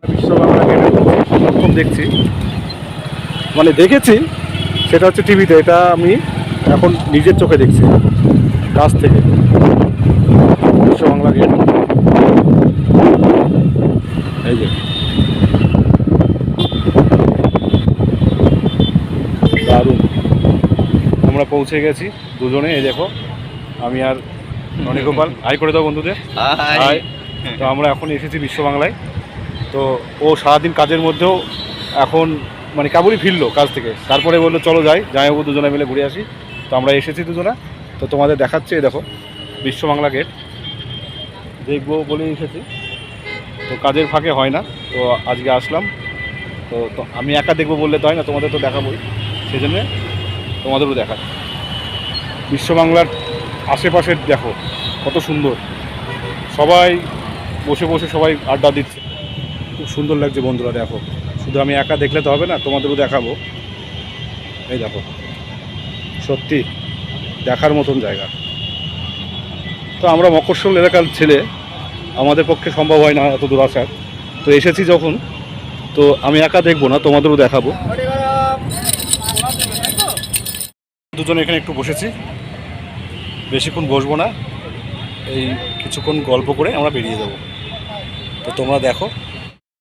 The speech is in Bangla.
বিশ্ব বাংলা গেটের প্রথম দেখছি, মানে দেখেছি সেটা হচ্ছে টিভিতে, এটা আমি এখন নিজের চোখে দেখছি কাছ থেকে। বিশ্ব বাংলা গেট এই যে দারুণ। আমরা পৌঁছে গেছি দুজনে, এই দেখো আমি আর ননীগোপাল। হাই করে দাও বন্ধুদের। হাই। তো আমরা এখন এসেছি বিশ্ব বাংলায়। তো ও সারাদিন কাজের মধ্যেও এখন মানে কেবলই ফিরলো কাজ থেকে, তারপরে বললো চলো যাই যাবো দুজনে মিলে ঘুরে আসি। তো আমরা এসেছি দুজনে, তো তোমাদের দেখাচ্ছে এই দেখো বিশ্ব বাংলা গেট, দেখবো বলেই এসেছি। তো কাজের ফাঁকে হয় না, তো আজকে আসলাম। তো আমি একা দেখবো বললে তো হয় না, তোমাদের তো দেখাবোই, সেই জন্যে তোমাদেরও দেখা। বিশ্ব বাংলার আশেপাশের দেখো কত সুন্দর, সবাই বসে বসে সবাই আড্ডা দিচ্ছে, খুব সুন্দর লাগছে বন্ধুরা। দেখো শুধু আমি একা দেখলে তো হবে না, তোমাদেরও দেখাবো। এই দেখো সত্যি দেখার মতন জায়গা। তো আমরা মফস্বল এলাকার ছেলে, আমাদের পক্ষে সম্ভব হয় না এত দূর আসার। তো এসেছি যখন, তো আমি একা দেখবো না, তোমাদেরও দেখাবো। দুজনে এখানে একটু বসেছি, বেশিক্ষণ বসবো না, এই কিছুক্ষণ গল্প করে আমরা বেরিয়ে যাব। তো তোমরা দেখো